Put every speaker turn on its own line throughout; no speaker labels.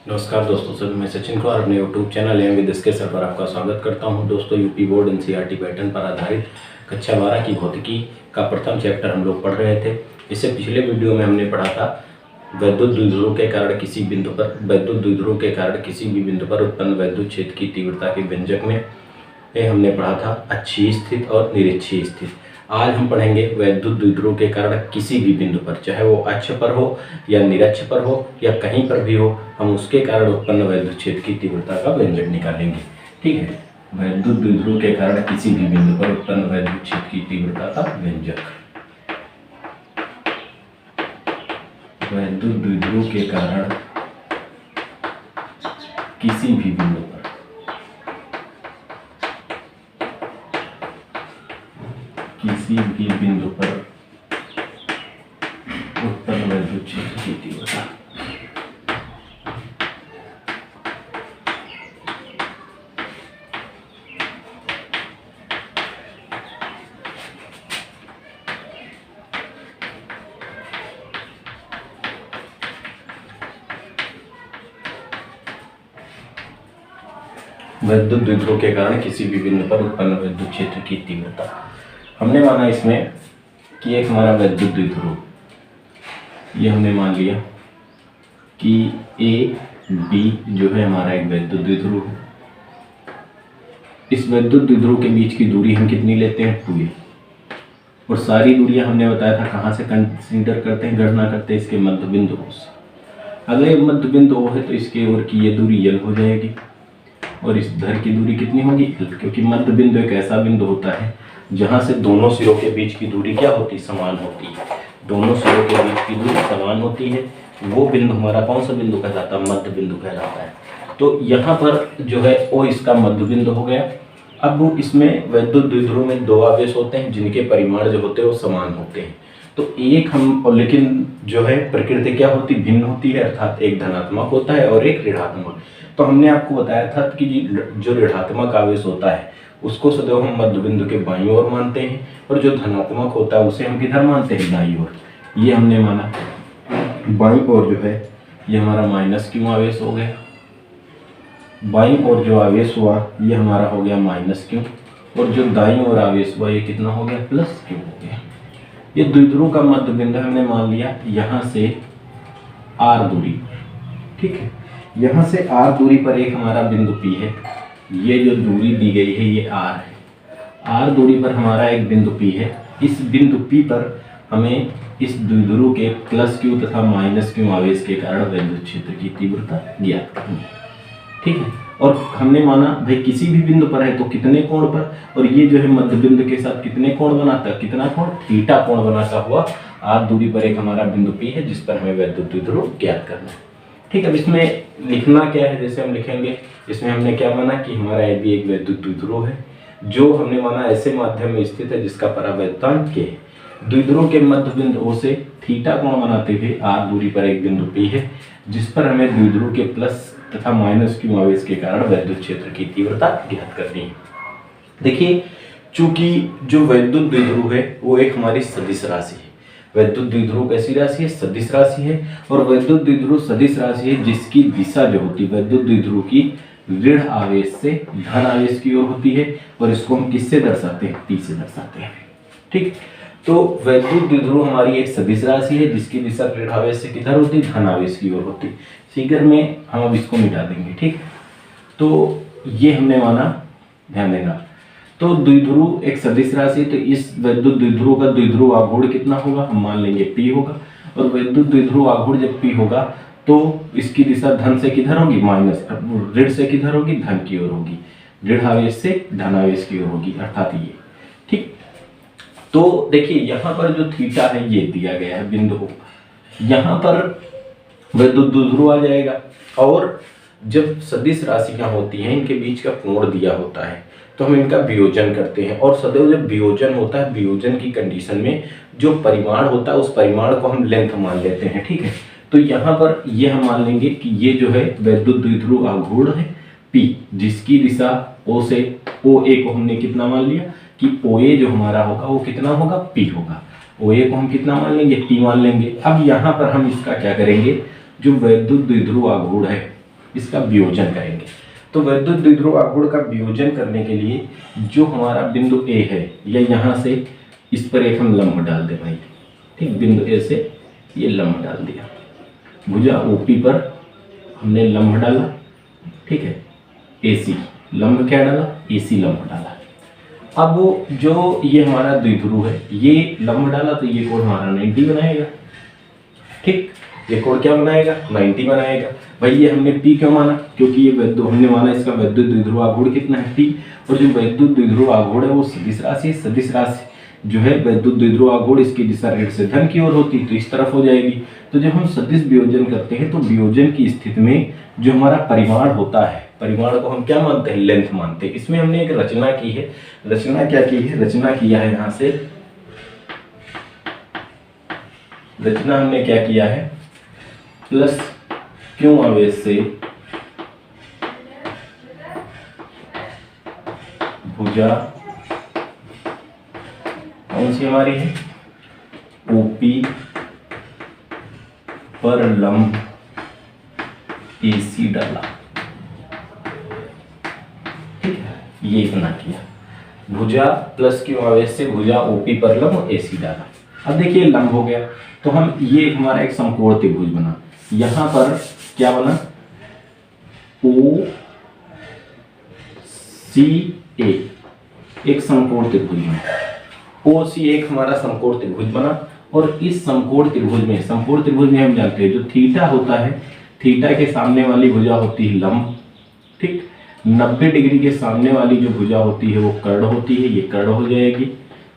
नमस्कार दोस्तों, सर मैं सचिन को और अपने YouTube channel M with sir पर आपका स्वागत करता हूं। दोस्तों, यूपी बोर्ड एनसीईआरटी पैटर्न पर आधारित कक्षा 12 की भौतिकी का प्रथम चैप्टर हम लोग पढ़ रहे थे। इससे पिछले वीडियो में हमने पढ़ा था वैद्युत द्विध्रुव के कारण किसी बिंदु पर उत्पन्न वैद्युत क्षेत्र की तीव्रता के व्यंजक में हमने पढ़ा था अक्षीय स्थित और निरक्षीय स्थित। आज हम पढ़ेंगे वैद्युत द्विध्रुव के कारण किसी भी बिंदु पर, चाहे वो अक्ष पर हो या निरक्ष पर हो या कहीं पर भी हो, हम उसके कारण उत्पन्न वैद्युत क्षेत्र की तीव्रता का व्यंजक निकालेंगे। ठीक है, वैद्युत द्विध्रुव के कारण किसी भी बिंदु पर उत्पन्न वैद्युत क्षेत्र की तीव्रता का व्यंजक। वैद्युत द्विध्रुव के कारण किसी भी बिंदु पर उत्पन्न वैद्युत क्षेत्र की तीव्रता। वैद्युत द्विध्रुव के कारण किसी भी बिंदु पर उत्पन्न वैद्युत क्षेत्र की तीव्रता। हमने माना इसमें कि एक हमारा वैद्युत द्विध्रुव, ये हमने मान लिया कि ए बी जो है हमारा एक वैद्युत द्विध्रुव है। इस वैद्युत द्विध्रुव के बीच की दूरी हम कितनी लेते हैं, 2a। और सारी दूरियां हमने बताया था कहाँ से कंसीडर करते हैं, गणना करते हैं इसके मध्य बिंदुओं से। अगले मध्य बिंदु O है तो इसके ओर की ये दूरी L हो जाएगी और इस धर की दूरी कितनी होगी, L, क्योंकि मध्य बिंदु एक ऐसा बिंदु होता है जहां से दोनों सिरों के बीच की दूरी क्या होती है, समान होती है। दोनों सिरों के बीच की दूरी समान होती है, वो बिंदु हमारा कौन सा बिंदु कहलाता है, मध्य बिंदु कहलाता है। तो यहाँ पर जो है वो इसका मध्य बिंदु हो गया। अब इसमें वैद्युत द्विध्रुव में दो आवेश होते हैं जिनके परिमाण जो होते हैं वो समान होते हैं। तो एक हम, लेकिन जो है प्रकृति क्या होती, भिन्न होती है, अर्थात एक धनात्मक होता है और एक ऋणात्मक। तो हमने आपको बताया था कि जो ऋणात्मक आवेश होता है उसको सदैव हम मध्य बिंदु के बाईं ओर मानते हैं और जो धनात्मक होता है उसे हम किधर मानते हैं, दाईं ओर। ये हमने माना बाईं ओर जो है ये हमारा माइनस क्यू आवेश हो गया, बाईं ओर जो आवेश हुआ ये हमारा हो गया माइनस क्यू, और जो दाईं ओर आवेश हुआ ये कितना हो गया, प्लस क्यू हो गया। ये द्विध्रुव का मध्य बिंदु हमने मान लिया यहाँ से आर दूरी पर। ठीक है, यहाँ से आर दूरी पर एक हमारा बिंदु पी है। ये जो दूरी दी गई है ये आर है। आर दूरी पर हमारा एक बिंदु पी है। इस बिंदु पी पर हमें इस द्विध्रुव के प्लस क्यू तथा माइनस क्यू आवेश के कारण वैद्युत क्षेत्र की तीव्रता ज्ञात करनी है। ठीक है, और हमने माना भाई किसी भी बिंदु पर है तो कितने कोण पर, और ये जो है मध्य बिंदु के साथ कितने कोण बनाता है, कितना कोण, थीटा कोण बनाता हुआ आर दूरी पर एक हमारा बिंदु पी है जिस पर हमें वैद्युत द्विध्रुव ज्ञात करना है। ठीक है, अब इसमें लिखना क्या है, जैसे हम लिखेंगे इसमें हमने क्या माना कि हमारा ए बी एक वैद्युत द्विध्रुव है जो हमने माना ऐसे माध्यम में स्थित है जिसका परावैद्युतांक k है। द्विध्रुव के मध्य बिंदु O से थीटा कोण बनाते हुए आर दूरी पर एक बिंदु P है जिस पर हमें द्विध्रुव के प्लस तथा माइनस क्यू आवेश के कारण वैद्युत क्षेत्र की तीव्रता ज्ञात करनी है। देखिए, चूंकि जो वैद्युत द्विध्रुव है वो एक हमारी सदिश राशि है। वैद्युत द्विध्रुव कैसी राशि है, सदिश राशि है। और वैद्युत द्विध्रुव सदिश राशि है जिसकी दिशा जो होती है वैद्युत द्विध्रुव की ऋण आवेश से धन आवेश की ओर होती है, और इसको हम किससे दर्शाते हैं, P से दर्शाते हैं। ठीक, तो वैद्युत द्विध्रुव हमारी एक सदिश राशि है जिसकी दिशा ऋण आवेश से किधर होती है, धन आवेश की ओर होती है। फिगर में हम अब इसको मिटा देंगे। ठीक, तो ये हमने माना, ध्यान देना। तो द्विध्रुव एक सदिश राशि, तो इस वैद्युत द्विध्रुव का द्विध्रुव आघूर्ण कितना होगा, हम मान लेंगे P होगा। और वैद्युत द्विध्रुव आघूर्ण जब P होगा तो इसकी दिशा धन से किधर होगी, माइनस, ऋण से किधर होगी, धन की ओर होगी। ऋण आवेश से धन आवेश की ओर होगी, अर्थात ये। ठीक, तो देखिए यहाँ पर जो थीटा है ये दिया गया है बिंदु को, यहाँ पर वैद्युत द्विध्रुव आ जाएगा। और जब सदिश राशियां होती हैं इनके बीच का कोण दिया होता है तो हम इनका वियोजन करते हैं, और सदैव जब वियोजन होता है, वियोजन की कंडीशन में जो परिमाण होता है उस परिमाण को हम लेंथ मान लेते हैं। ठीक है, तो यहाँ पर ये हम मान लेंगे कि ये जो है वैद्युत द्विध्रुव आघूर्ण है P, जिसकी दिशा O से OA को हमने कितना मान लिया कि OA जो हमारा होगा वो कितना होगा, P होगा। OA को हम कितना मान लेंगे, P मान लेंगे। अब यहाँ पर हम इसका क्या करेंगे, जो वैद्युत द्विध्रुव आघूर्ण है इसका वियोजन करेंगे। तो वैद्युत द्विध्रुव आघूर्ण का वियोजन करने के लिए जो हमारा बिंदु ए है, या यहाँ से इस पर एक हम लंब डाल दें भाई, ठीक, बिंदु ए से ये लंब डाल दिया, भुजा ओपी पर हमने लंब डाला, ठीक है, एसी लंब क्या डाला, एसी लंब डाला। अब जो ये हमारा द्विध्रुव है, ये लंब डाला तो ये कोण हमारा 90 बनाएगा, ठीक, ये कोण क्या बनाएगा, 90 बनाएगा। भाई ये हमने P क्यों माना, क्योंकि ये हमने माना इसका वैद्युत द्विध्रुव आघूर्ण कितना है, P, और जो वैद्युत द्विध्रुव आघूर्ण है वो सदिश राशि, सदिश राशि जो है वैद्युत द्विध्रुव आघूर्ण, इसकी दिशा ऋण से धन की ओर होती तो इस तरफ हो जाएगी। तो जब हम सदिश वियोजन करते हैं तो वियोजन की स्थिति में जो हमारा परिमाण होता है, परिमाण को हम क्या मानते हैं, लेंथ मानते हैं। इसमें हमने एक रचना की है, रचना क्या की है, रचना किया है यहाँ से, रचना हमने क्या किया है, प्लस क्यों आवेश से भुजा कौन सी हमारी है, ओपी पर लंब एसी डाला, ठीक है, ये इतना किया, भुजा प्लस क्यों आवेश से भुजा ओपी पर लंब एसी डाला। अब देखिए लंब हो गया, तो हम ये हमारा एक समकोण त्रिभुज बना, यहां पर क्या बना, ओ सी ए, एक समकोण त्रिभुज बना, ओ सी एक हमारा समकोण त्रिभुज बना। और इस समकोण त्रिभुज में, समकोण त्रिभुज में हम जानते हैं जो थीटा होता है, थीटा के सामने वाली भुजा होती है लंब, ठीक, 90 डिग्री के सामने वाली जो भुजा होती है वो कर्ण होती है, ये कर्ण हो जाएगी,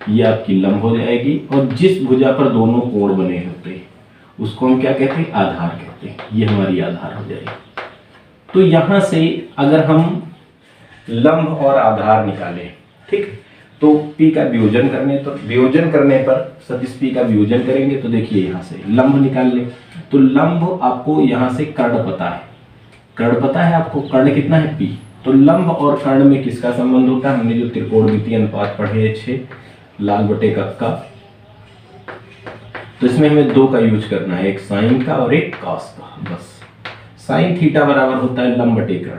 ये आपकी लंब हो जाएगी। और जिस भुजा पर दोनों कोण बने होते हैं उसको हम क्या कहते हैं, आधार कहते हैं, ये हमारी आधार हो जाएगी। तो यहां से अगर हम लंब और आधार निकालें, ठीक, तो P का वियोजन करने पर सदिश P का वियोजन करेंगे तो देखिए यहाँ से लंब निकाल लें, तो लंब आपको यहाँ से कर्ण पता है, कर्ण पता है आपको, कर्ण कितना है P, तो लंब और कर्ण में किसका संबंध होता है, हमने जो त्रिकोणमितीय अनुपात पढ़े हैं 6 लाल बटे का, तो इसमें हमें 2 का यूज करना है, एक साइन का और एक कॉस का, बस। साइन थीटा बराबर होता है लंब बटे कर्ण,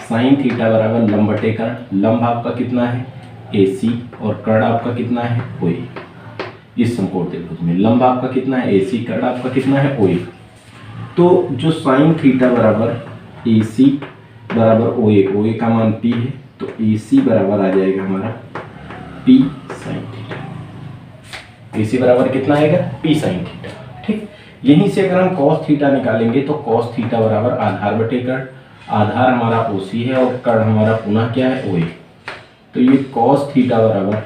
साइन थीटा बराबर लंब बटे कर्ण, लंब आपका कितना है AC और कर्ण आपका कितना है OA। इस समकोण त्रिभुज में लंब आपका कितना है AC, कर्ण आपका कितना है OA। तो जो साइन थीटा बराबर AC बराबर OA, OA का मान P है, तो AC बराबर आ जाएगा हमारा P साइन थीटा। AC बराबर कितना आएगा, P साइन थीटा, ठीक। यहीं से अगर हम cos थीटा निकालेंगे तो cos थीटा बराबर आधार बटे कर्ण, आधार हमारा OC है और कर्ण हमारा पुनः क्या है OA, तो ये cos थीटा बराबर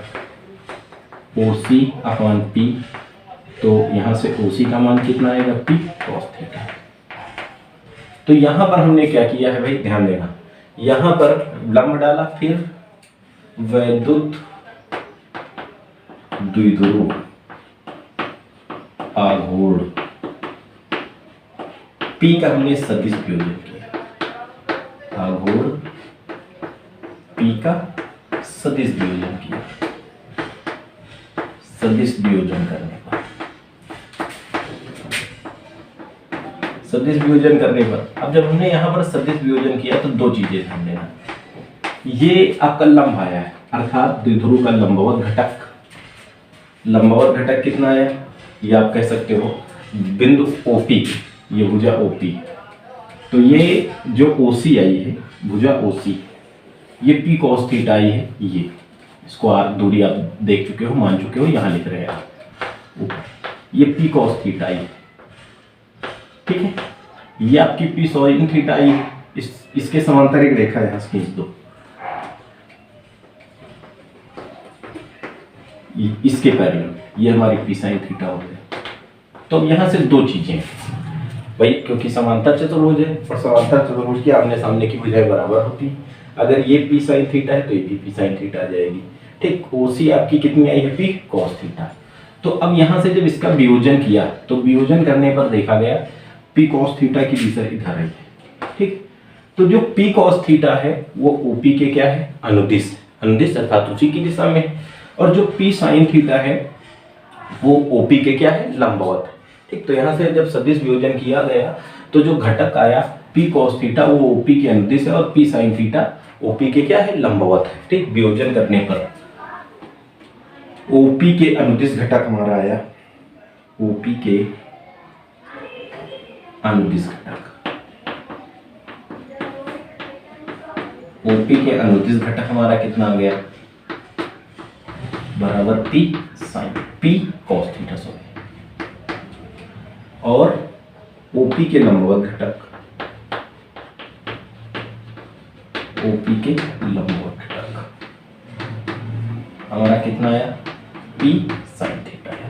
OC अपॉन P, तो यहाँ से OC का मान कितना आएगा P cos थीटा। तो यहाँ पर हमने क्या किया है भाई, ध्यान देना, यहाँ पर लंब डाला, फिर वैद्युत द्विध्रुव आघूर्ण P का हमने सदिश वियोजन किया, आघूर्ण P का सदिश वियोजन किया, सदिश वियोजन करने पर, सदिश वियोजन करने पर, अब जब हमने यहाँ पर सदिश वियोजन किया तो 2 चीजें ध्यान देना, ये आपका लंब आया है, अर्थात द्विध्रुव का लंबवत घटक, लंबवत घटक कितना आया, ये आप कह सकते हो बिंदु OP, ये भुजा OP, तो ये जो OC आई है, भुजा OC, ये P cos थीटा आई है, ये इसको दूरी आप देख चुके हो, मान चुके हो, यहाँ लिख रहे हैं आप, ये P cos थीटा आई है, ठीक है, ये आपकी P sin थीटा आई है, इसके समांतर एक रेखा यहाँ से खींच दो, इसके पैरेलल, ये हमारी P sin थीटा हो गया। तो अब यहाँ से 2 चीजें भाई, क्योंकि समांतर चतुर्भुज है और समांतर चतुर्भुज की आमने सामने की भुजाएं बराबर होती है, अगर ये P sin थीटा है तो ये भी P sin थीटा आ जाएगी, ठीक। OC आपकी कितनी आई है, P cos थीटा। तो अब यहाँ से जब इसका वियोजन किया तो वियोजन करने पर देखा गया P cos थीटा की दिशा इधर है, ठीक। तो जो P cos थीटा है वो OP के क्या है, अनुदिश, अनुदिश अर्थात उसी की दिशा में, और जो P sin थीटा है वो OP के क्या है, लंबवत, ठीक। तो यहाँ से जब सदिश वियोजन किया गया तो जो घटक आया पी कॉस थीटा वो ओपी के अनुदिश है और पी साइन थीटा ओपी के क्या है, लंबवत है। ठीक, वियोजन करने पर ओपी के अनुदिश घटक हमारा आया, ओपी के अनुदिश घटक, ओपी के अनुदिश घटक हमारा कितना आ गया, बराबर P sine P cos theta sorry, और ओपी के लंबवत घटक, ओपी के लंबवत घटक हमारा कितना आया, पी साइन थीटा है।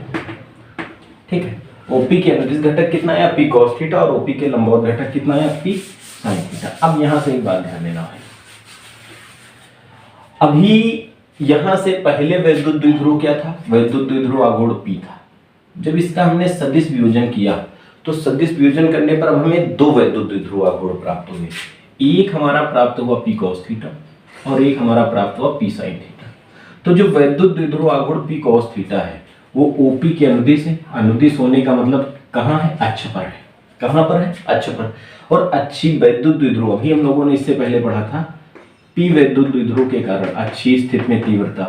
ठीक है, ओपी के अनुदिश घटक कितना आया, पी कॉस थीटा, और ओपी के लंबवत घटक कितना आया, पी साइन थीटा। अब यहां से एक बात ध्यान देना है, अभी यहां से पहले वैद्युत द्विध्रुव क्या था, वैद्युत द्विध्रुव आघूर्ण पी था। जब इसका हमने सदिश वियोजन किया तो सदिश वियोजन करने पर अब हमें दो वैद्युत द्विध्रुव आघूर्ण प्राप्त हुए, एक हमारा प्राप्त हुआ पी कॉस थीटा और एक हमारा प्राप्त हुआ पी साइन थीटा। तो जो वैद्युत द्विध्रुव आघूर्ण पी कॉस थीटा है वो ओपी के अनुदिश है। अनुदिश होने का मतलब कहाँ है, अक्ष पर है। कहाँ पर है, अक्ष पर। और अच्छी वैद्युत द्विध्रुव, अभी हम लोगों ने इससे पहले पढ़ा था, पी वैद्युत द्विध्रुव के कारण अच्छी स्थिति में तीव्रता,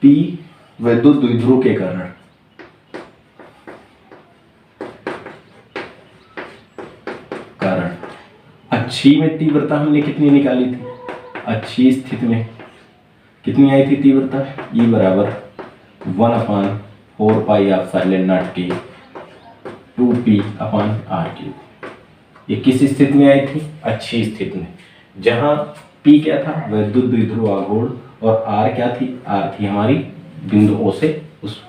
पी वैद्युत द्विध्रुव के कारण अच्छी में तीव्रता हमने कितनी निकाली थी, अच्छी स्थिति में कितनी आई थी तीव्रता, E बराबर 1/4 पाई एप्सिलॉन नॉट के 2p/r³। ये किस स्थिति में आई थी, अच्छी स्थिति में, जहां P क्या था, वैद्युत द्विध्रुव आघूर्ण, और R क्या थी, R थी हमारी बिंदु O से उस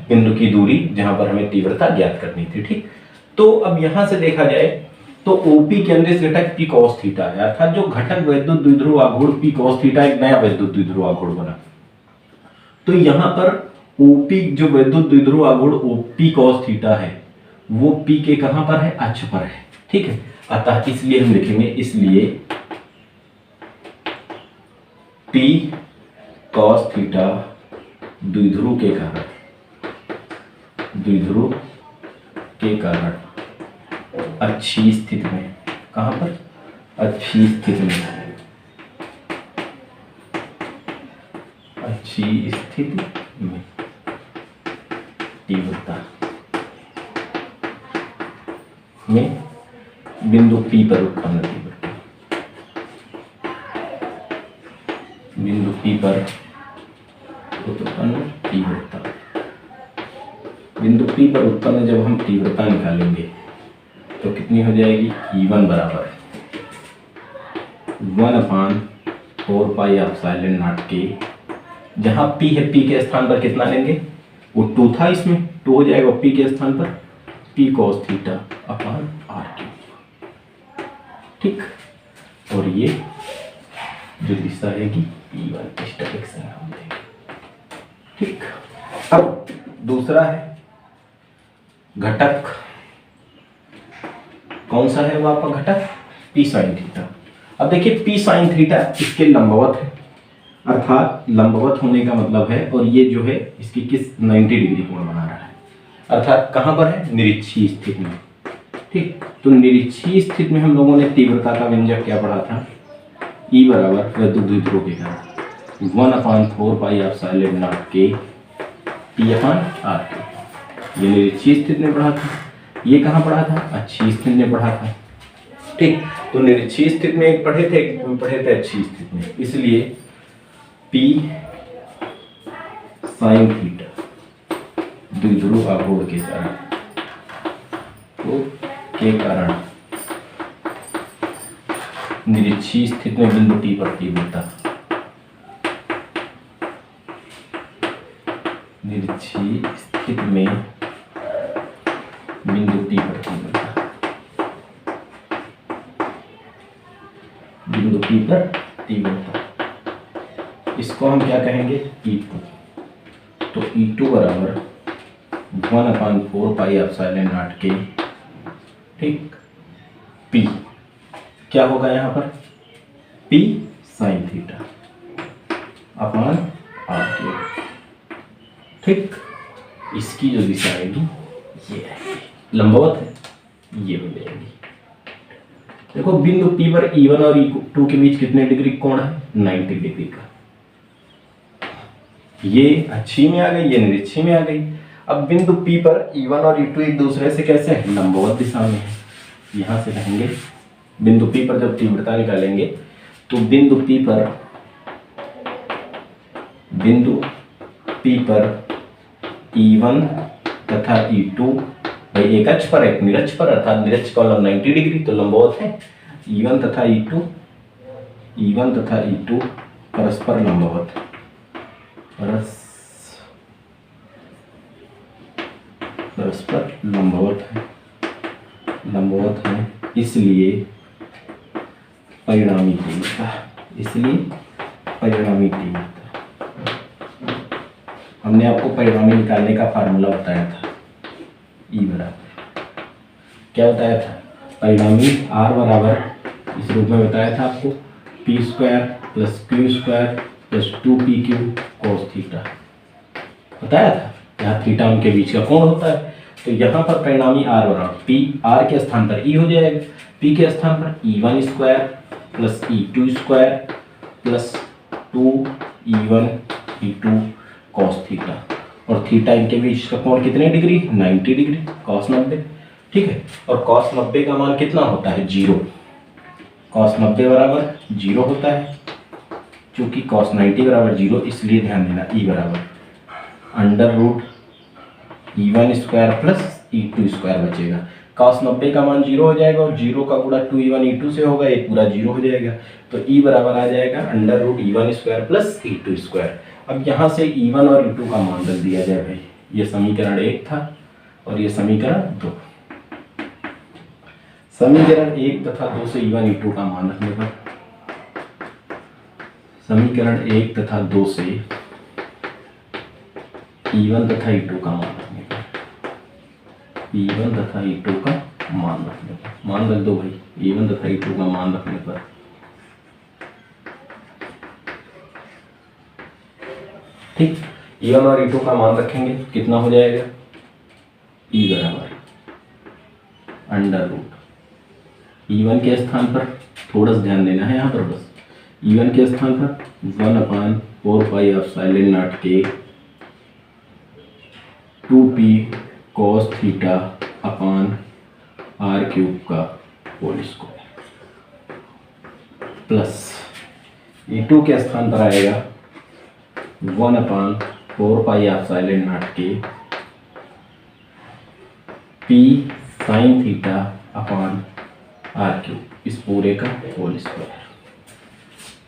बिंदु की दूरी जहां पर हमें तीव्रता ज्ञात करनी थी। ठीक, तो अब यहां से देखा जाए तो ओपी के अनुदिश घटक पी कॉस थीटा है, अर्थात जो घटक वैद्युत द्विध्रुव आघूर्ण पी कॉस थीटा एक नया वैद्युत द्विध्रुव आघूर्ण बना। तो यहां पर ओपी जो वैद्युत द्विध्रुव आघूर्ण ओपी कॉस थीटा है वो पी के कहां पर है, अक्ष पर है। ठीक है, अतः इसलिए हम लिखेंगे, इसलिए पी कॉस थीटा द्विध्रुव के कारण अच्छी स्थिति में, कहां पर, अच्छी स्थिति में, अच्छी स्थिति में तीव्रता में बिंदु P पर उत्पन्न तीव्रता, बिंदु P पर उत्पन्न तीव्रता, बिंदु P पर उत्पन्न जब हम तीव्रता निकालेंगे तो कितनी हो जाएगी, E1 बराबर 1/4 पाई एप्सिलॉन नॉट के, जहां P है P के स्थान पर कितना लेंगे, वो 2 था, इसमें 2 हो जाएगा P के स्थान पर P cos θ/r³। ठीक, और ये जो दिशा रहेगी E1 इस डायरेक्शन में हम देंगे। ठीक, अब दूसरा है घटक, कौन सा है वो आपका घटक, पी साइन थीटा। अब देखिए पी साइन थीटा इसके लंबवत है, अर्थात लंबवत होने का मतलब है, और ये जो है इसकी किस 90 डिग्री कोण बना रहा है, अर्थात कहां पर है, निरीक्षीय स्थिति में। ठीक, तो निरीक्षीय स्थिति में हम लोगों ने तीव्रता का व्यंजक क्या पढ़ा था, E बराबर वैद्युत द्विध्रुव के कारण 1/4 पाई एप्सिलॉन नॉट के P/r³। ये निरीक्षीय स्थिति में पढ़ा था, ये कहाँ पढ़ा था, अच्छी स्थिति में पढ़ा था। ठीक, तो निरीक्षीय स्थिति में एक पढ़े थे अच्छी स्थिति में, इसलिए P साइन थीटा द्विध्रुव आघूर्ण के कारण, तो के कारण निरीक्षीय स्थिति में बिंदु T पर तीव्रता, निरीक्षीय स्थिति में बिंदु T पर तीव्रता, बिंदु P पर तीव्रता, इसको हम क्या कहेंगे, E2। तो E2 बराबर 1/4 पाई एप्सिलॉन नॉट के, ठीक, P क्या होगा यहाँ पर, P sine theta upon r³। ठीक, इसकी जो दिशा आएगी ये आएगी, लंबवत है, ये हो जाएगी। देखो बिंदु P पर E1 और E2 के बीच कितने डिग्री कोण है? 90 डिग्री का। ये अच्छी में आ गई, ये निरीक्षी में आ गई। अब बिंदु P पर E1 और E2 एक दूसरे से कैसे है? लंबवत दिशा में है। यहां से रहेंगे बिंदु P पर जब तीव्रता निकालेंगे तो बिंदु P पर E1 तथा E2 भाई एक अक्ष पर एक निरक्ष पर, अर्थात निरक्ष का लंब 90 डिग्री तो लंबवत है। E1 तथा E2 परस्पर लंबवत है, इसलिए परिणामी तीव्रता हमने आपको परिणामी निकालने का फार्मूला बताया था। E बराबर क्या बताया था? परिणामी R बराबर इस रूप में बताया था आपको, P square plus Q square plus 2PQ cos theta बताया था। यहाँ थीटा उनके बीच का कोण होता है। तो यहाँ पर परिणामी R बराबर P, R के स्थान पर E हो जाएगा, P के स्थान पर E1 square plus E2 square plus 2E1 E2 cos theta, और थीटा इनके बीच का कोण कितने डिग्री? 90 degree, cos 90। ठीक है, और cos 90 का मान कितना होता है? 0। cos 90 बराबर 0 होता है। चूंकि cos 90 बराबर 0, इसलिए ध्यान देना E बराबर under root E1 square plus E2 square बचेगा। cos 90 का मान 0 हो जाएगा और 0 का गुणा 2E1 E2 से होगा, ये पूरा 0 हो जाएगा। तो E बराबर आ जाएगा under root E1 square plus E2 square. अब यहाँ से E1 और E2 का मान रख दिया जाए भाई। ये समीकरण 1 था और ये समीकरण 2। समीकरण 1 तथा 2 से E1 E2 का मान रखने पर, समीकरण 1 तथा 2 से E1 तथा E2 का मान रखने पर, E1 तथा E2 का मान रखने पर, मान रख दो भाई। E1 तथा E2 का मान रखने पर ठीक, E1 और E2 का मान रखेंगे, कितना हो जाएगा? E बराबर अंडर रूट E1 के स्थान पर थोड़ा सा ध्यान देना है यहाँ पर, बस E1 के स्थान पर 1/4 पाई एप्सिलॉन नॉट के 2p cos theta upon r cube का होल स्क्वायर प्लस E2 के स्थान पर आएगा 1/4 पाई एप्सिलॉन नॉट के p sin theta upon r cube, इस पूरे का होल स्क्वायर।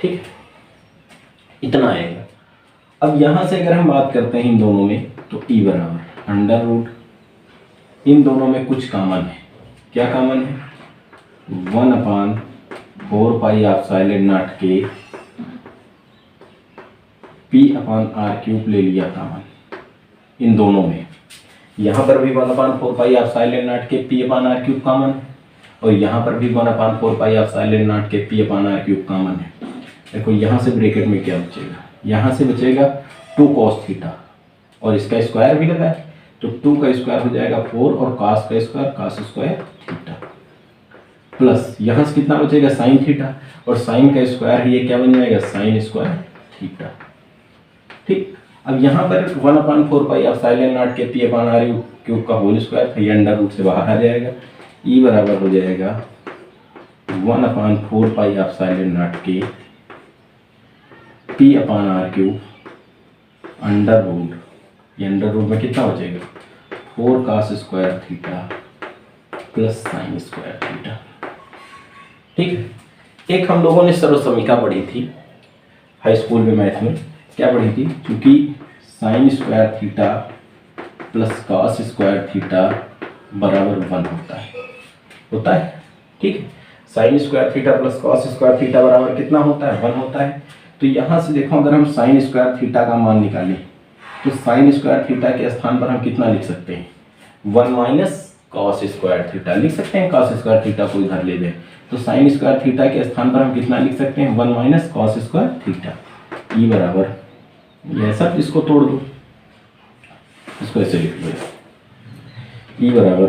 ठीक है, इतना आएगा। अब यहां से अगर हम बात करते हैं इन दोनों में, तो E बराबर अंडर रूट, इन दोनों में कुछ कॉमन है। क्या कॉमन है? 1/4 पाई एप्सिलॉन नॉट के p अपॉन r क्यूब ले लिया कॉमन इन दोनों में। यहाँ पर भी 1/4 पाई एप्सिलॉन नॉट के p upon r cube common है, और यहाँ पर भी 1/4 पाई एप्सिलॉन नॉट के p upon r cube common है। देखो यहाँ से ब्रैकेट में क्या बचेगा? यहाँ से बचेगा 2 cos थीटा, और इसका स्क्वायर भी लगा है, तो 2 का स्क्वायर हो जाएगा 4, और cos का square cos square theta, plus यहाँ से कितना बचेगा? sin थीटा, और sin का स्क्वायर है, ये क्या बन जाएगा? sin square theta. ठीक, अब यहाँ पर 1/4 पाई एप्सिलॉन नॉट के p अपॉन r क्यूब का होल स्क्वायर था, ये अंडर रूट से बाहर आ जाएगा। E बराबर हो जाएगा 1/4 पाई एप्सिलॉन नॉट के p upon r cube under root, ये अंडर रूट में कितना बचेगा? 4 cos square theta plus sin square theta. ठीक है, एक हम लोगों ने सर्वसमीका पढ़ी थी हाई स्कूल में, मैथ में क्या पढ़ी थी? क्योंकि sin square theta plus cos square theta बराबर 1 होता है। ठीक है, sin square theta plus cos square theta बराबर कितना होता है? 1 होता है। तो यहाँ से देखो, अगर हम sin स्क्वायर थीटा का मान निकालें तो sin स्क्वायर थीटा के स्थान पर हम कितना लिख सकते हैं? 1 माइनस cos स्क्वायर थीटा लिख सकते हैं। cos स्क्वायर थीटा को इधर ले जाए तो sin स्क्वायर थीटा के स्थान पर हम कितना लिख सकते हैं? 1 minus cos square theta. E बराबर, यह सब इसको तोड़ दो, इसको ऐसे लिख लो, E बराबर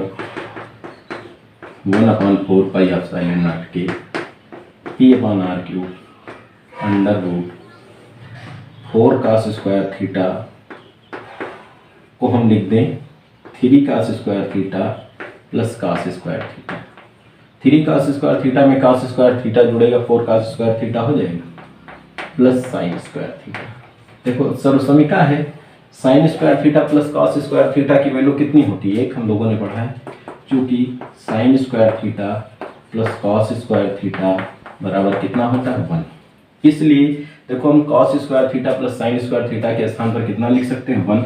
1/4 पाई एप्सिलॉन नॉट के P/r³ under root 4 cos square theta को हम लिख दें 3 cos square theta plus cos square theta. 3 cos square theta में cos स्क्वायर थीटा जुड़ेगा, 4 cos स्क्वायर थीटा हो जाएगा प्लस साइन स्क्वायर थीटा। देखो सर्वसमीका है, sine square theta plus cos square theta की वैल्यू कितनी होती है, एक हम लोगों ने पढ़ा है, क्योंकि sine square theta plus cos square theta बराबर कितना होता है 1। इसलिए देखो हम cos square theta plus sine square theta के स्थान पर कितना लिख सकते हैं 1।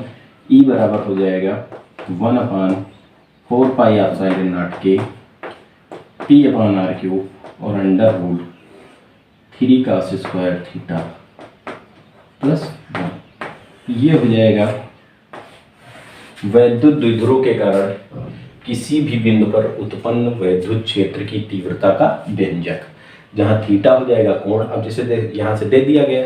ई बराबर हो जाएगा 1/4 पाई एप्सिलॉन नॉट के P/r³ और under root 3 cos square theta plus 1। ये हो जाएगा वैद्युत द्विध्रुव के कारण किसी भी बिंदु पर उत्पन्न वैद्युत क्षेत्र की तीव्रता का व्यंजक, जहां थीटा हो जाएगा कोण। अब जैसे यहाँ से दे दिया गया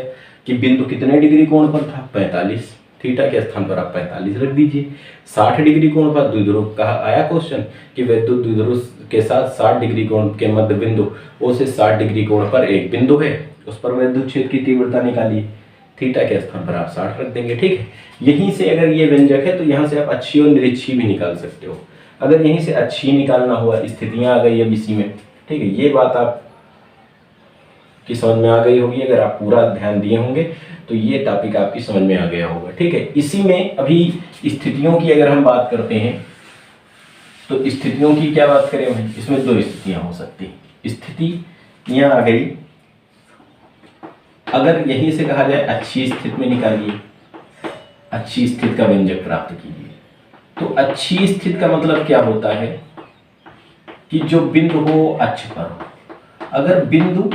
कि बिंदु कितने डिग्री कोण पर था 45, थीटा के स्थान पर आप 45 रख दीजिए। 60 डिग्री कोण पर द्विध्रुव कहा आया क्वेश्चन कि वैद्युत द्विध्रुव के साथ 60 डिग्री कोण के मध्य बिंदु ओ से 60 डिग्री कोण पर एक बिंदु है, उस पर वैद्युत क्षेत्र की तीव्रता निकालिए। थीटा के स्थान पर आप 60 रख देंगे, ठीक है। यहीं से अगर ये व्यंजक है तो यहाँ से आप अच्छी और निरीक्षी भी निकाल सकते हो। अगर यहीं से अच्छी निकालना हुआ, स्थितियां आ गई अब इसी में, ठीक है। ये बात आप की समझ में आ गई होगी, अगर आप पूरा ध्यान दिए होंगे तो ये टॉपिक आपकी समझ में आ गया होगा, ठीक है। इसी में अभी स्थितियों की अगर हम बात करते हैं तो स्थितियों की क्या बात करें हम, इसमें 2 स्थितियां हो सकती हैं। स्थिति यहाँ आ गई, अगर यहीं से कहा जाए अच्छी स्थिति में निकालिए, अच्छी स्थिति का व्यंजक प्राप्त कीजिए, तो अच्छी स्थिति का मतलब क्या होता है कि जो बिंदु हो अक्ष पर हो। अगर बिंदु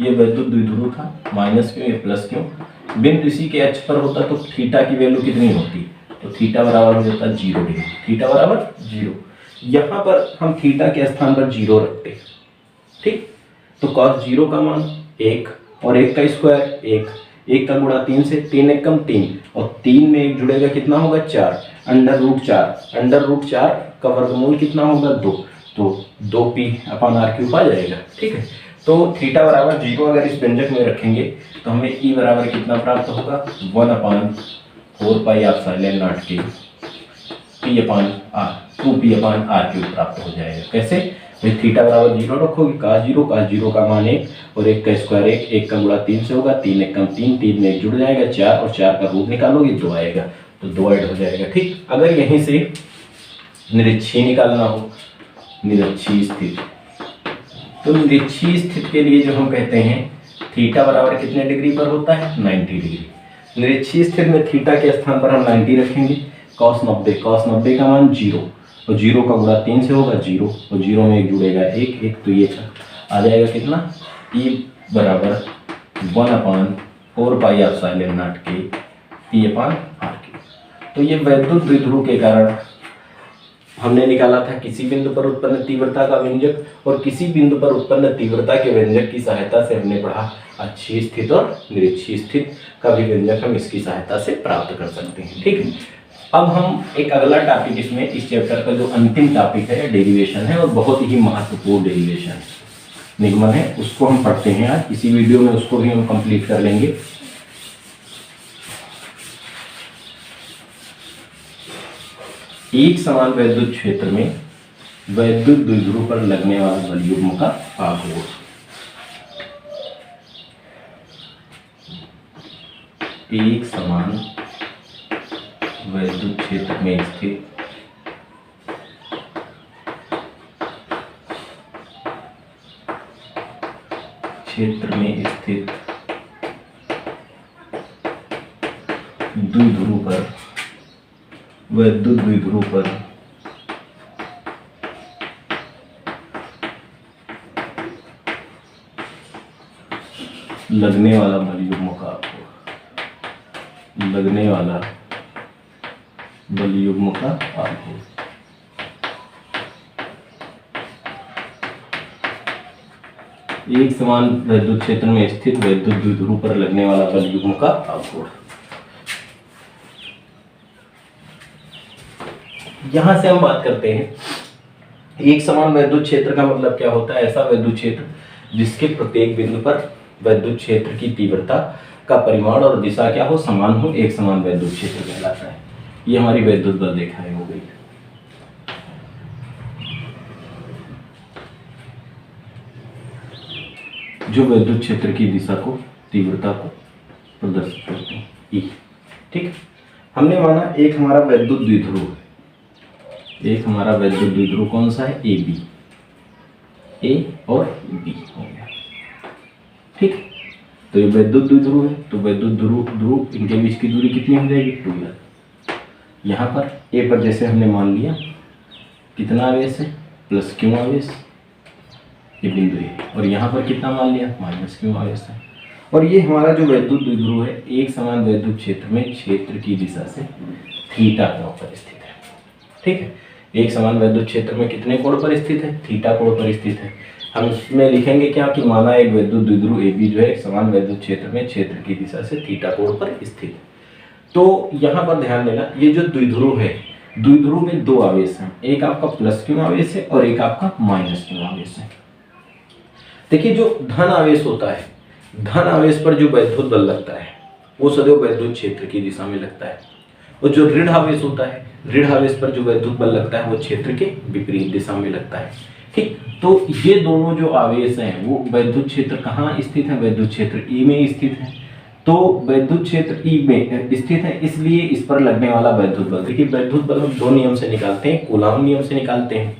ये वैद्युत द्विध्रुव था, माइनस क्यों या प्लस क्यों, बिंदु इसी के अक्ष पर होता तो थीटा की वैल्यू कितनी होती, तो थीटा बराबर हो जाता 0 डिग्री, थीटा बराबर 0। यहाँ पर हम थीटा के स्थान पर 0 रखते हैं, ठीक। तो cos 0 का मान 1 और 1 का स्क्वायर 1, 1 का गुणा 3 से, 3 1 कम 3 और 3 में 1 जुड़ेगा कितना होगा 4, अंडर रूट 4, अंडर रूट 4 का वर्गमूल कितना होगा 2, तो 2p/r³ आ जाएगा, ठीक है। तो थीटा बराबर 0 अगर इस व्यंजक में रखेंगे तो हमें ई बराबर कितना प्राप्त होगा 1/4 पाई एप्सिलॉन नॉट के P/r² प्राप्त हो जाएगा। कैसे भाई, थीटा बराबर 0 रखोगे, cos 0 का मान 1 और 1 का स्क्वायर 1, 1 का गुणा 3 से होगा, 3 1 कम 3, 3 में 1 जुड़ जाएगा 4 और 4 का रूट निकालोगे 2 आएगा, तो 2 ऐड हो जाएगा, ठीक। अगर यहीं से निरीक्षी निकालना हो, निरीक्षी स्थिति, तो निरीक्षी स्थिति के लिए जो हम कहते हैं थीटा बराबर कितने डिग्री पर होता है 90 डिग्री। निरीक्षी स्थिति में थीटा के स्थान पर हम 90 रखेंगे। cos 90 का मान 0 और 0 का गुणा 3 से होगा 0 और 0 में 1 जुड़ेगा 1, तो ये आ जाएगा कितना, ई बराबर 1/4 पाई एप्सिलॉन नॉट के P/r³। तो ये वैद्युत द्विध्रुव के कारण हमने निकाला था किसी बिंदु पर उत्पन्न तीव्रता का व्यंजक, और किसी बिंदु पर उत्पन्न तीव्रता के व्यंजक की सहायता से हमने पढ़ा अच्छी स्थिति और निरीक्षी स्थिति का भी व्यंजक हम इसकी सहायता से प्राप्त कर सकते हैं, ठीक है। अब हम एक अगला टॉपिक इसमें, इस चैप्टर का जो अंतिम टॉपिक है डेरिवेशन है, और बहुत ही महत्वपूर्ण डेरिवेशन निगमन है, उसको हम पढ़ते हैं आज इसी वीडियो में, उसको भी हम कंप्लीट कर लेंगे। एक समान वैद्युत क्षेत्र में वैद्युत द्विध्रुव पर लगने वाला बल युग्म का आघूर्ण। एक समान वैद्युत क्षेत्र में स्थित द्विध्रुव पर वैद्युत द्विध्रुव पर लगने वाला बल युग्म का आघूर्ण, लगने वाला बल युग्म का आघूर्ण। एक समान वैद्युत क्षेत्र में स्थित वैद्युत द्विध्रुव पर लगने वाला बल युग्म का आघूर्ण। यहां से हम बात करते हैं एक समान वैद्युत क्षेत्र का मतलब क्या होता है? ऐसा वैद्युत क्षेत्र जिसके प्रत्येक बिंदु पर वैद्युत क्षेत्र की तीव्रता का परिमाण और दिशा क्या हो? समान हो, एक समान वैद्युत क्षेत्र कहलाता है। ये हमारी वैद्युत बल रेखाएं हो गई। जो वैद्युत क्षेत्र की दिशा को, तीव्रता को प्रदर्शित करते हैं, ई। ठीक, हमने माना एक हमारा वैद्युत द्विध्रुव है। एक हमारा वैद्युत द्विध्रुव कौन सा है? ए बी, ए और बी हो गया। ठीक, तो ये वैद्युत द्विध्रुव है, तो वैद्युत ध्रुव इनके बीच की दूरी कितनी हो जाएगी? 2l। यहाँ पर ए पर जैसे हमने मान लिया कितना आवेश है? प्लस क्यू आवेश, ये बिंदु है, और यहाँ पर कितना मान लिया? माइनस क्यू आवेश है। और ये हमारा जो वैद्युत द्विध्रुव है एक समान वैद्युत क्षेत्र में क्षेत्र की दिशा से थीटा कोण पर स्थित है। ठीक है, एक समान वैद्युत क्षेत्र में कितने कोण पर स्थित है? थीटा कोण पर स्थित है। हम इसमें लिखेंगे क्या कि माना एक वैद्युत द्विध्रुव ए बी जो है एक समान वैद्युत क्षेत्र में क्षेत्र की दिशा से थीटा कोण पर स्थित है। तो यहाँ पर ध्यान देना, ये जो द्विध्रुव है, द्विध्रुव में दो आवेश हैं, एक आपका प्लस क्यू आवेश है और एक आपका माइनस क्यू आवेश है। देखिए, जो धन आवेश होता है, धन आवेश पर जो वैद्युत बल लगता है वो सदैव वैद्युत क्षेत्र की दिशा में लगता है, और जो ऋण आवेश होता है, ऋण आवेश पर जो वैद्युत बल लगता है वो क्षेत्र के विपरीत दिशा में लगता है। ठीक, तो ये दोनों जो आवेश हैं वो वैद्युत क्षेत्र कहाँ स्थित है? वैद्युत क्षेत्र ई में स्थित है। तो वैद्युत क्षेत्र ई में स्थित है, इसलिए इस पर लगने वाला वैद्युत बल, देखिए वैद्युत बल हम दो नियम से निकालते हैं, कूलॉम नियम से निकालते हैं।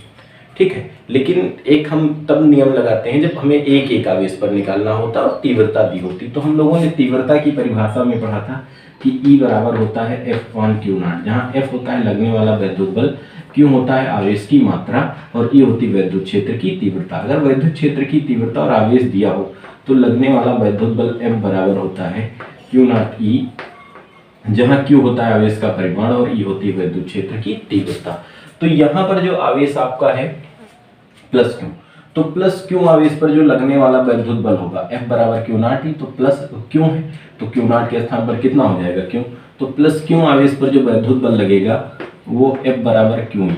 ठीक है, लेकिन एक हम तब नियम लगाते हैं जब हमें एक एक आवेश पर निकालना होता और तीव्रता दी होती। तो हम लोगों ने तीव्रता की परिभाषा में पढ़ा था कि E बराबर होता है F/Q0, जहाँ F होता है लगने वाला वैद्युत बल, Q होता है आवेश की मात्रा और E होती वैद्युत क्षेत्र की तीव्रता। अगर वैद्युत क्षेत्र की तीव्रता और आवेश दिया हो तो लगने वाला वैद्युत बल F बराबर होता है Q0E, जहाँ Q होता है आवेश का परिमाण और E होती है वैद्युत क्षेत्र की तीव्रता। तो यहाँ पर जो आवेश आपका है प्लस क्यू, तो प्लस क्यू आवेश पर जो लगने वाला वैद्युत बल होगा F बराबर Q0E, तो प्लस क्यू है तो Q0 के स्थान पर कितना हो जाएगा? क्यू। तो प्लस क्यू आवेश पर जो वैद्युत बल लगेगा वो F बराबर QE,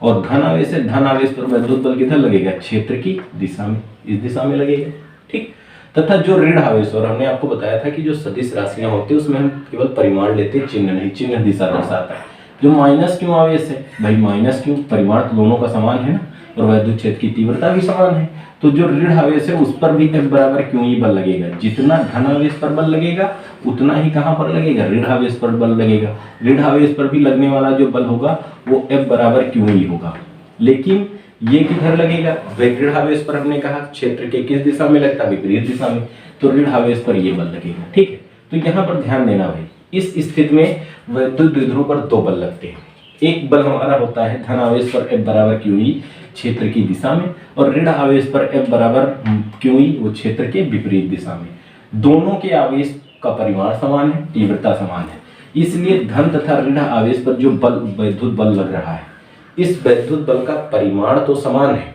और धन आवेश है, धन आवेश पर वैद्युत बल किधर लगेगा? क्षेत्र की दिशा में, इस दिशा में लगेगा। ठीक, तथा जो ऋण आवेश, और हमने आपको बताया था कि जो सदिश राशियां होती है उसमें हम केवल परिमाण लेते हैं, चिन्ह नहीं, चिन्ह दिशा दर्शाता है। जो माइनस क्यू आवेश है, भाई माइनस क्यू परिमाण तो दोनों का समान है ना, और वैद्युत क्षेत्र की तीव्रता भी समान है, तो जो ऋण आवेश है उस पर भी F बराबर QE बल लगेगा। जितना धन आवेश पर बल लगेगा उतना ही कहाँ पर लगेगा? ऋण आवेश पर बल लगेगा। ऋण आवेश पर भी लगने वाला जो बल होगा वो F बराबर QE होगा, लेकिन ये किधर लगेगा? ऋण आवेश पर हमने कहा क्षेत्र के किस दिशा में लगता है? विपरीत दिशा में, तो ऋण आवेश पर ये बल लगेगा। ठीक है, तो यहाँ पर ध्यान देना भाई, इस स्थिति में वैद्युत द्विध्रुव पर दो बल लगते हैं। एक बल हमारा होता है धन आवेश पर F बराबर QE क्षेत्र की दिशा में, और ऋण आवेश पर F बराबर QE वो क्षेत्र के विपरीत दिशा में। दोनों के आवेश का परिमाण समान है, तीव्रता समान है, इसलिए धन तथा ऋण आवेश पर जो बल वैद्युत बल लग रहा है, इस वैद्युत बल का परिमाण तो समान है,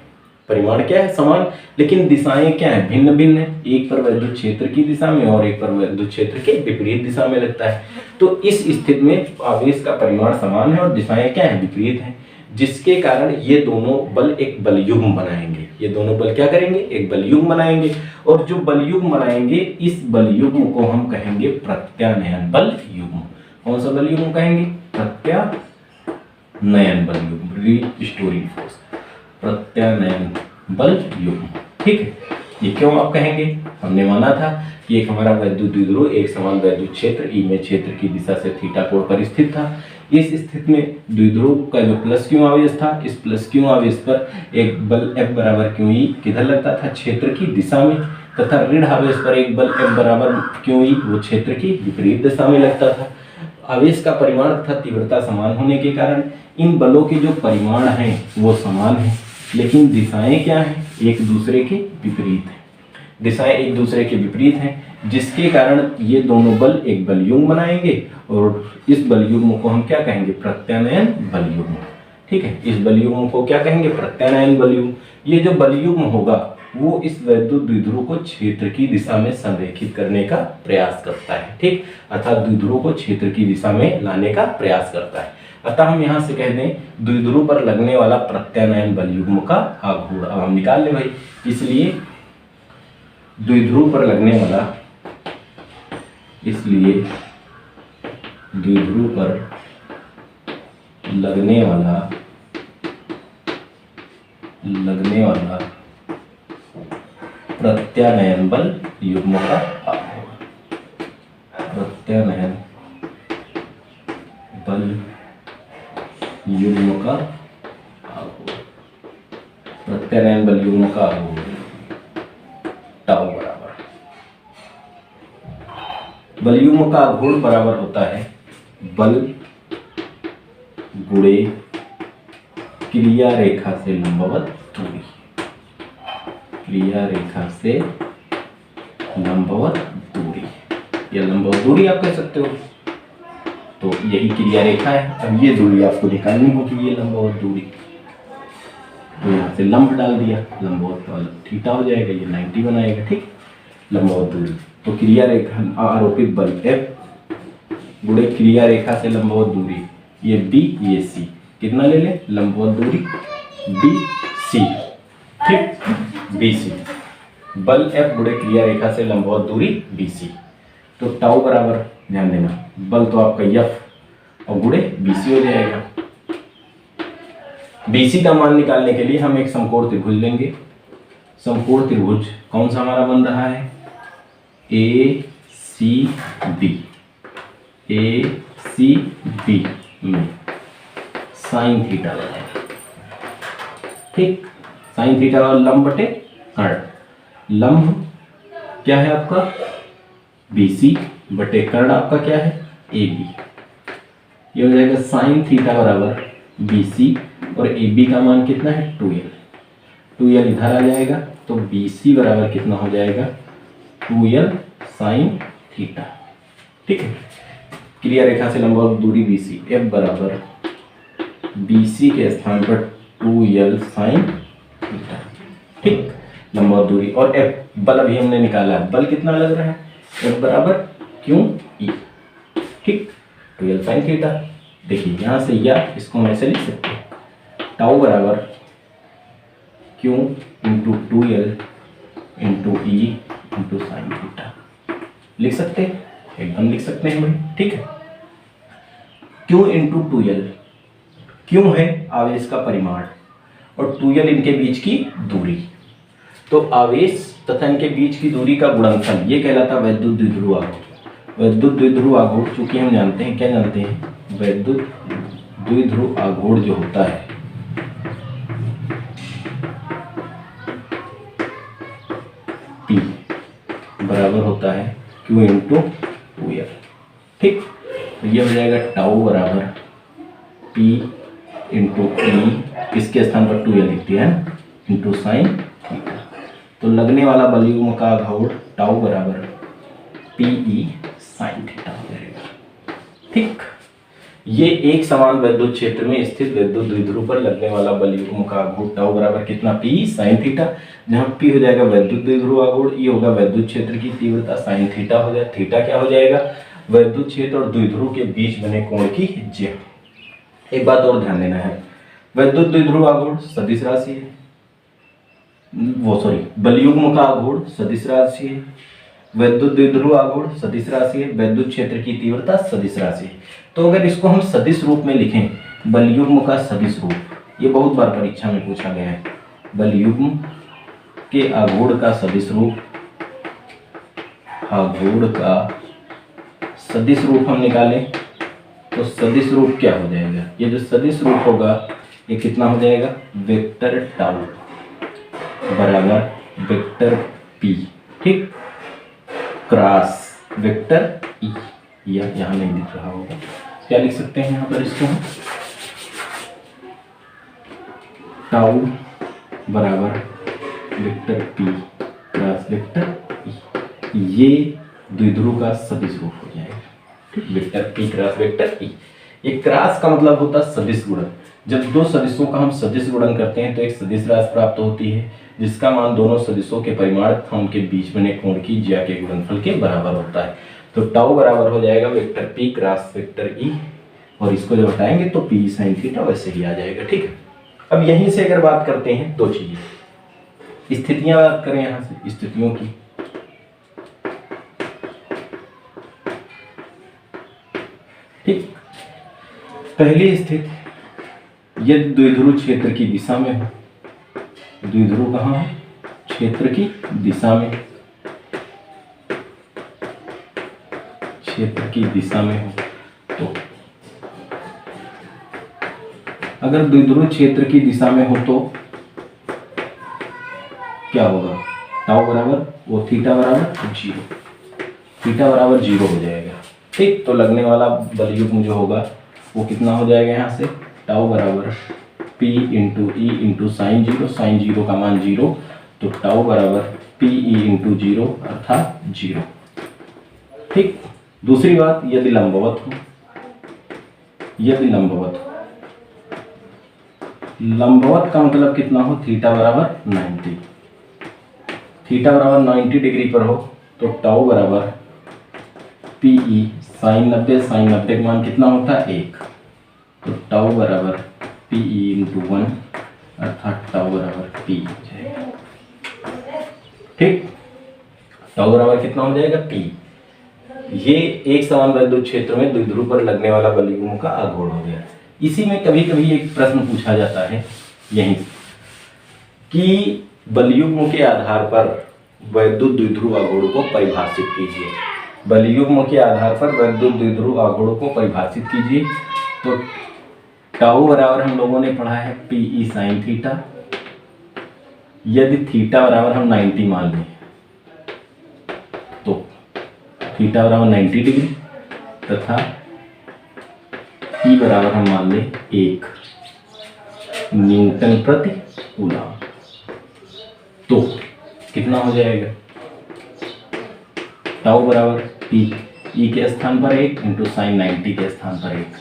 परिमाण क्या है? समान, लेकिन दिशाएं क्या है? भिन्न भिन्न है। एक पर वैद्युत क्षेत्र की दिशा में और एक पर वैद्युत क्षेत्र के विपरीत दिशा में लगता है। तो इस स्थिति में आवेश का परिमाण समान है और दिशाएं क्या है? विपरीत हैं, जिसके कारण ये दोनों बल एक बलयुग्म बनाएंगे। ये दोनों बल क्या करेंगे? एक बलयुग्म बनाएंगे, और जो बलयुग्म बनाएंगे इस बलयुग्म को हम कहेंगे प्रत्यानयन बल युग्म। कौन सा बलयुग्म कहेंगे? प्रत्यानयन बल युग्म, रीस्टोरिंग फोर्स, प्रत्यानयन बल युग्म। ठीक है, ये क्यों आप कहेंगे? हमने माना था कि एक हमारा वैद्युत द्विध्रुव एक समान वैद्युत क्षेत्र ई में क्षेत्र की दिशा से थीटा कोण पर स्थित था। इस स्थिति में द्विध्रुव का जो प्लस क्यू आवेश था, इस प्लस क्यू आवेश पर एक बल F बराबर QE किधर लगता था? क्षेत्र की दिशा में, तथा ऋण आवेश पर एक बल F बराबर QE वो क्षेत्र की विपरीत दिशा में लगता था। आवेश का परिमाण तथा तीव्रता समान होने के कारण इन बलों के जो परिमाण हैं वो समान है, लेकिन दिशाएं क्या हैं? एक दूसरे के विपरीत हैं। दिशाएं एक दूसरे के विपरीत हैं, जिसके कारण ये दोनों बल एक बलयुग्म बनाएंगे, और इस बलयुग्म को हम क्या कहेंगे? प्रत्यानयन बलयुग्म। ठीक है, इस बलयुग्म को क्या कहेंगे? प्रत्यानयन बलयुग्म। ये जो बलयुग्म होगा वो इस वैद्युत द्विध्रुव को क्षेत्र की दिशा में संरेखित करने का प्रयास करता है। ठीक, अर्थात द्विध्रुव को क्षेत्र की दिशा में लाने का प्रयास करता है। अतः हम यहाँ से कह दें द्विध्रुव पर लगने वाला प्रत्यानयन बल युग्म का आघूर्ण। अब हम निकाल ले भाई, इसलिए द्विध्रुव पर लगने वाला, इसलिए द्विध्रुव पर लगने वाला प्रत्यानयन बल युग्म का आघूर्ण, प्रत्यानयन बल युग्म का आघूर्ण, प्रत्यानयन बल युग्म का आघूर्ण टाउ बराबर, बल युग्म का आघूर्ण बराबर होता है बल गुणे क्रिया रेखा से लंबवत दूरी, क्रिया रेखा से लंबवत दूरी या लंबवत दूरी आप कह सकते हो। तो यही क्रिया रेखा है। अब ये दूरी आपको निकालनी होगी, ये लंबवत दूरी। तो यहाँ से लंब डाल दिया, लंबवत वाला थीटा हो जाएगा, ये 90 बनाएगा, ठीक। लंबवत दूरी तो क्रिया रेखा आरोपित बल F गुणे क्रिया रेखा से लंबवत दूरी, ये B ये C, कितना ले ले लंबवत दूरी BC, ठीक। BC बल F गुणे क्रिया रेखा से लंबवत दूरी BC। तो टाउ बराबर, ध्यान देना, बल तो आपका F और गुणे BC हो जाएगा। BC का मान निकालने के लिए हम एक समकोण त्रिभुज लेंगे। समकोण त्रिभुज कौन सा हमारा बन रहा है, ACB, ACB में साइन थीटा लगाएंगे, ठीक। साइन थीटा और लंब बटे कर्ण, लंब क्या है आपका BC बटे कर्ण आपका क्या है AB। ये हो जाएगा साइन थीटा बराबर BC और AB का मान कितना है 2L, 2L इधर आ जाएगा तो BC बराबर कितना हो जाएगा 2L साइन थीटा, ठीक है। क्रिया रेखा से लंबवत दूरी BC, F बराबर BC के स्थान पर 2L साइन थीटा, ठीक। लंबवत दूरी और F बल अभी हमने निकाला है, बल कितना लग रहा है F बराबर क्यों E, ठीक। 2L साइन थीटा, देखिए यहाँ से या इसको मैं ऐसे लिख सकते हैं, टाउ बराबर क्यों into 2L into E into sine theta, लिख सकते हैं, एकदम लिख सकते हैं भाई, ठीक है। क्यों इंटू 2L, क्यों है आवेश का परिमाण और 2L इनके बीच की दूरी, तो आवेश तथा इनके बीच की दूरी का गुणनफल ये कहलाता है वैद्युत द्विध्रुव आघूर्ण। वैद्युत द्विध्रुव आघूर्ण चूंकि हम जानते हैं, क्या जानते हैं, वैद्युत द्विध्रुव आघूर्ण जो होता है P बराबर होता है Q इंटू 2L, ठीक। तो ये हो जाएगा टाउ बराबर P इंटू E, किसके स्थान पर 2L लिखती है इंटू साइन थीटा। तो लगने वाला बल युग्म का आघूर्ण टाउ बराबर PE साइन थीटा हो जाएगा, ठीक। ये एक समान वैद्युत क्षेत्र में स्थित वैद्युत द्विध्रुव पर लगने वाला बल युग्म का आघूर्ण टाउ बराबर कितना P साइन थीटा, जहां P हो जाएगा वैद्युत द्विध्रुव आघूर्ण, E होगा वैद्युत क्षेत्र की तीव्रता, साइन थीटा हो जाए, थीटा क्या हो जाएगा वैद्युत क्षेत्र और द्विध्रुव के बीच बने कोण की ज्या। एक बात और ध्यान देना है, वैद्युत द्विध्रुव आघूर्ण सदिश राशि है, बल युग्म का आघूर्ण सदिश राशि है, वैद्युत द्विध्रुव आघूर्ण सदिश राशि है, वैद्युत क्षेत्र की तीव्रता सदिश राशि है। तो अगर इसको हम सदिश रूप में लिखें, बल युग्म का सदिश रूप, ये बहुत बार परीक्षा में पूछा गया है, बल युग्म के आघूर्ण का सदिश रूप, आघूर्ण का सदिश रूप हम निकालें तो सदिश रूप क्या हो जाएगा, ये जो सदिश रूप होगा ये कितना हो जाएगा वेक्टर टाउ बराबर वेक्टर P, ठीक, क्रॉस वेक्टर E, यहाँ नहीं दिख रहा होगा, क्या लिख सकते हैं यहाँ पर इसको हम टाउ बराबर vector P cross vector E, ये द्विध्रुव का सदिश रूप हो जाएगा, ठीक, vector P cross vector E। ये क्रॉस का मतलब होता है सदिश गुणन, जब दो सदिशों का हम सदिश गुणन करते हैं तो एक सदिश राशि प्राप्त होती है जिसका मान दोनों सदिशों के परिमाण तथा उनके बीच बने कोण की ज्या के गुणनफल के बराबर होता है। तो टाउ बराबर हो जाएगा vector P cross vector E और इसको जब हटाएंगे तो पी साइन थीटा वैसे ही आ जाएगा। ठीक है, अब यहीं से अगर बात करते हैं दो चीजें, स्थितियां बात करें यहां से स्थितियों की। ठीक, पहली स्थिति, यदि द्विध्रुव क्षेत्र की दिशा में हो, द्विध्रुव कहाँ है, क्षेत्र की दिशा में, क्षेत्र की दिशा में हो, तो अगर द्विध्रुव क्षेत्र की दिशा में हो तो क्या होगा, टाउ बराबर वो थीटा बराबर 0, थीटा बराबर 0 हो जाएगा। ठीक, तो लगने वाला बल युग्म जो होगा वो कितना हो जाएगा, यहाँ से टाउ बराबर P into E into sine 0, sine 0 का मान 0, तो टाउ बराबर पी ई इंटू 0 अर्थात 0। ठीक, दूसरी बात, यदि लंबवत हो, यदि लंबवत हो, लंबवत का मतलब कितना हो, थीटा बराबर 90, थीटा बराबर 90 डिग्री पर हो तो टाउ बराबर पी ई साइन 90, साइन 90 का मान कितना होता है 1, तो टाउ बराबर पी ई इंटू 1 अर्थात टाउ बराबर पी हो जाएगा। ठीक, टाउ बराबर कितना हो जाएगा पी। ये एक समान वैद्युत क्षेत्र में द्विध्रुव पर लगने वाला बल युग्म का आघूर्ण हो गया। इसी में कभी कभी एक प्रश्न पूछा जाता है यहीं कि बल युग्म के आधार पर वैद्युत द्विध्रुव आघूर्ण को परिभाषित कीजिए, बल युग्म के आधार पर वैद्युत द्विध्रुव आघूर्ण को परिभाषित कीजिए। तो टाउ बराबर हम लोगों ने पढ़ा है पी ई साइन थीटा, यदि थीटा बराबर हम 90 मान लें तो थीटा बराबर 90 डिग्री तथा ई बराबर हम मान लें 1 न्यूटन प्रति कूलम, तो कितना हो जाएगा, टाउ बराबर पी ई के स्थान पर 1 इंटू साइन 90 के स्थान पर 1,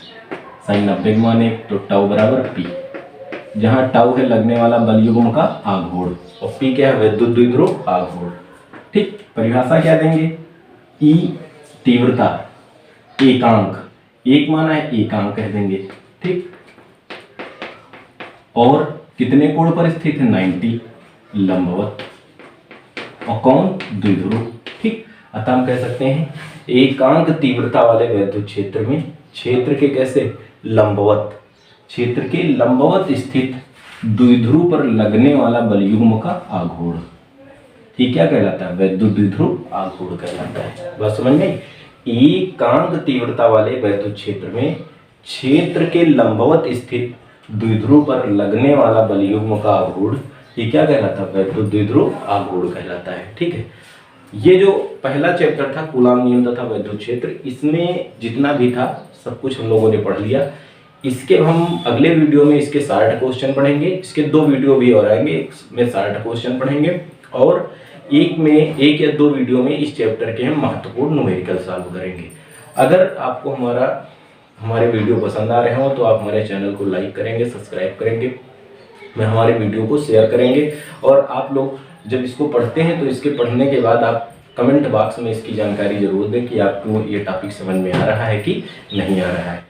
साइन 90 का मान 1, तो टाउ बराबर पी, जहां टाउ है लगने वाला बल युग्म का आघूर्ण और पी क्या है, वैद्युत द्विध्रुव आघूर्ण। ठीक, परिभाषा क्या देंगे, ई तीव्रता एकांक, एक माना है एकांक कह देंगे। ठीक, और कितने कोण पर स्थित है, 90 लंबवत, और कौन, द्विध्रुव। ठीक, अतः हम कह सकते हैं एकांक तीव्रता वाले वैद्युत क्षेत्र में, क्षेत्र के कैसे, लंबवत, क्षेत्र के लंबवत स्थित द्विध्रुव पर लगने वाला बल युग्म का आघूर्ण, ठीक क्या कहलाता है, वैद्युत द्विध्रुव आघूर्ण कहलाता है। बस समझ में, एकांक तीव्रता वाले वैद्युत क्षेत्र में क्षेत्र के लंबवत स्थित द्विध्रुव पर लगने वाला बल युग्म का आघूर्ण, ये क्या कहलाता है, वैद्युत द्विध्रुव आघूर्ण कहलाता है। ठीक है, ये जो पहला चैप्टर था कूलॉम नियम तथा वैद्युत क्षेत्र, इसमें जितना भी था सब कुछ हम लोगों ने पढ़ लिया। इसके हम अगले वीडियो में इसके 60 क्वेश्चन पढ़ेंगे, इसके 2 वीडियो भी और आएंगे, इसमें 60 क्वेश्चन पढ़ेंगे और एक या 2 वीडियो में इस चैप्टर के हम महत्वपूर्ण न्यूमेरिकल सॉल्व करेंगे। अगर आपको हमारे वीडियो पसंद आ रहे हो तो आप हमारे चैनल को लाइक करेंगे, सब्सक्राइब करेंगे, मैं हमारे वीडियो को शेयर करेंगे, और आप लोग जब इसको पढ़ते हैं तो इसके पढ़ने के बाद आप कमेंट बॉक्स में इसकी जानकारी जरूर दें कि आपको ये टॉपिक समझ में आ रहा है कि नहीं आ रहा है।